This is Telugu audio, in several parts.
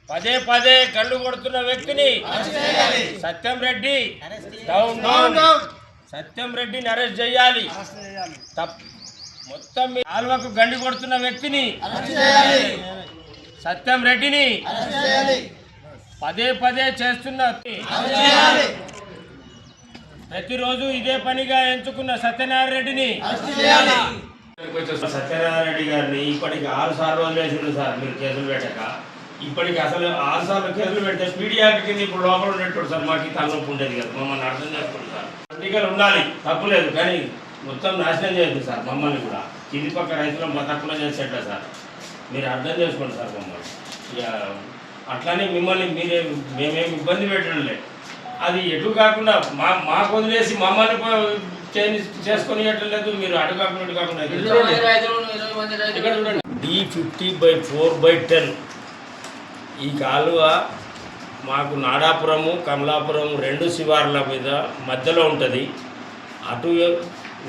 పదే పదే కళ్ళు కొడుతున్న వ్యక్తిని సత్యం రెడ్డి డౌన్ డౌన్ సత్యం రెడ్డిని అరెస్ట్ చేయాలి. మొత్తం ఆల్వకు గండి కొడుతున్న వ్యక్తిని సత్యం రెడ్డిని పదే పదే చేస్తున్న ప్రతిరోజు ఇదే పనిగా ఎంచుకున్న సత్యనారాయణ రెడ్డిని సత్యనారాయణ రెడ్డి గారిని ఇప్పటికి 6 సార్లు వదిలేసిండు సార్. మీరు కేసులు పెట్టక ఇప్పటికి అసలు 6 సార్లు కేసులు పెడితే పీడీ యాక్ట్ కింద ఇప్పుడు లోపల ఉండేటప్పుడు సార్. మాకు తలనొప్పి ఉండేది కదా, మమ్మల్ని అర్థం చేసుకోండి సార్. పొలిటికల్ ఉండాలి, తప్పులేదు, కానీ మొత్తం నాశనం చేయద్దు సార్. మమ్మల్ని కూడా కింది పక్క రైతులను బతకుండా చేసేట సార్. మీరు అర్థం చేసుకోండి సార్ మమ్మల్ని. ఇక అట్లానే మిమ్మల్ని మేమేమి ఇబ్బంది పెట్టడం లేదు. అది ఎటు కాకుండా మాకు వదిలేసి మమ్మల్ని చేసుకొని లేదు. మీరు అటు కాకుండా ఇటు కాకుండా D50/4/10 ఈ కాలువ మాకు నాడాపురము కమలాపురం 2 శివార్ల మీద మధ్యలో ఉంటుంది. అటు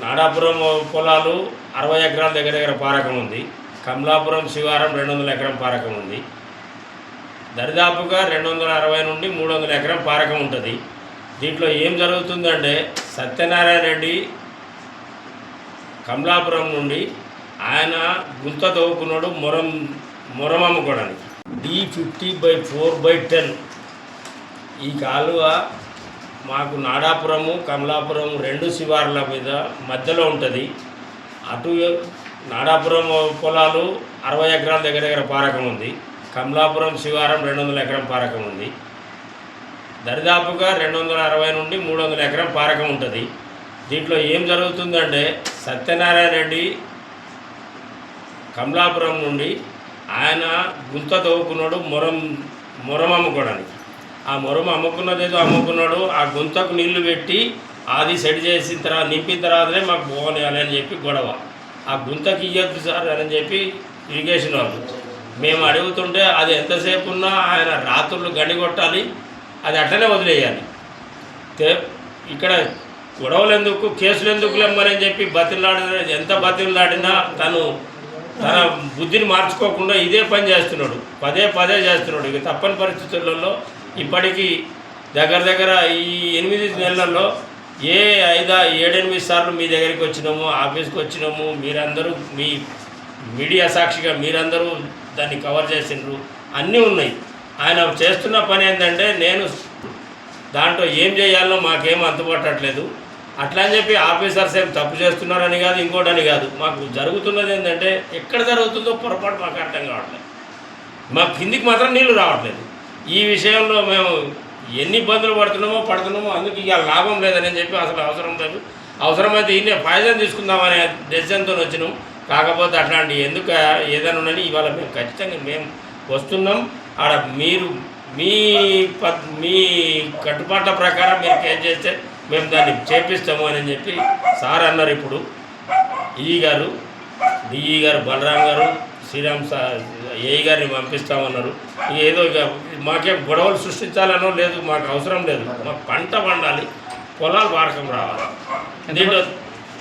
నాడాపురం పొలాలు 60 ఎకరాల దగ్గర పారకం ఉంది. కమలాపురం శివారం 200 ఎకరం పారకం ఉంది. దరిదాపుగా 260 నుండి 300 ఎకరం పారకం ఉంటుంది. దీంట్లో ఏం జరుగుతుందంటే సత్యనారాయణ రెడ్డి కమలాపురం నుండి ఆయన గుంత తవ్వుకున్నాడు మొరం అమ్ముకోవడానికి. D50/4/10 ఈ కాలువ మాకు నాడాపురము కమలాపురం 2 శివార్ల మీద మధ్యలో ఉంటుంది. అటు నాడాపురం పొలాలు 60 ఎకరాల దగ్గర పారకం ఉంది. కమలాపురం శివారం 200 ఎకరం పారకం ఉంది. దరిదాపుగా 260 నుండి 300 ఎకరం పారకం ఉంటుంది. దీంట్లో ఏం జరుగుతుందంటే సత్యనారాయణ రెడ్డి కమలాపురం నుండి ఆయన గుంత తవ్వుకున్నాడు మొరం అమ్ముకోవడానికి. ఆ మొరం అమ్ముకున్నదేదో అమ్ముకున్నాడు. ఆ గుంతకు నీళ్లు పెట్టి అది సెట్ చేసిన తర్వాత నింపిన తర్వాతనే మాకు పోనేయాలి అని చెప్పి గొడవ. ఆ గుంతకి ఇవ్వద్దు సార్ అని చెప్పి ఇరిగేషన్ వాళ్ళు మేము అడుగుతుంటే అది ఎంతసేపు ఉన్నా ఆయన రాత్రులు గండి కొట్టాలి, అది అట్లనే వదిలేయాలి. ఇక్కడ గొడవలు ఎందుకు, కేసులు ఎందుకు లేమ్మని చెప్పి ఎంత బతిలాడినా తన బుద్ధిని మార్చుకోకుండా ఇదే పని చేస్తున్నాడు, పదే పదే చేస్తున్నాడు. ఇక తప్పని పరిస్థితులలో ఇప్పటికీ దగ్గర ఈ 8 నెలల్లో 7-8 సార్లు మీ దగ్గరికి వచ్చినాము, ఆఫీస్కి వచ్చినాము. మీరందరూ మీ మీడియా సాక్షిగా మీరందరూ దాన్ని కవర్ చేసిండ్రు, అన్నీ ఉన్నాయి. ఆయన చేస్తున్న పని ఏంటంటే నేను దాంట్లో ఏం చేయాలో మాకేం అంతుపట్టట్లేదు. అట్లా అని చెప్పి ఆఫీసర్స్ ఏం తప్పు చేస్తున్నారని కాదు, ఇంకోటని కాదు. మాకు జరుగుతున్నది ఏంటంటే ఎక్కడ జరుగుతుందో పొరపాటు మాకు అర్థం కావట్లేదు. మాకు కిందికి మాత్రం నీళ్లు రావట్లేదు. ఈ విషయంలో మేము ఎన్ని ఇబ్బందులు పడుతున్నామో అందుకు ఇక లాభం లేదని చెప్పి అసలు అవసరం లేదు. అవసరమైతే ఈయన పాయిజన్ తీసుకుందామనే డెసిషన్తో వచ్చినాం. కాకపోతే అట్లాంటి ఎందుకు ఏదైనా ఉన్నది ఇవాళ మేము ఖచ్చితంగా మేము వస్తున్నాం. ఆడ మీరు మీ కట్టుబాట్ల ప్రకారం మీరు కేసు చేస్తే మేము దాన్ని చేపిస్తాము అని చెప్పి సార్ అన్నారు. ఇప్పుడు డిఈ గారు బలరాం గారు శ్రీరామ్ ఏఈ గారిని పంపిస్తామన్నారు. ఏదో ఇక మాకేం గొడవలు సృష్టించాలనో లేదు, మాకు అవసరం లేదు. మాకు పంట పండాలి, పొలాలు వాడకం రావాలి. దీంట్లో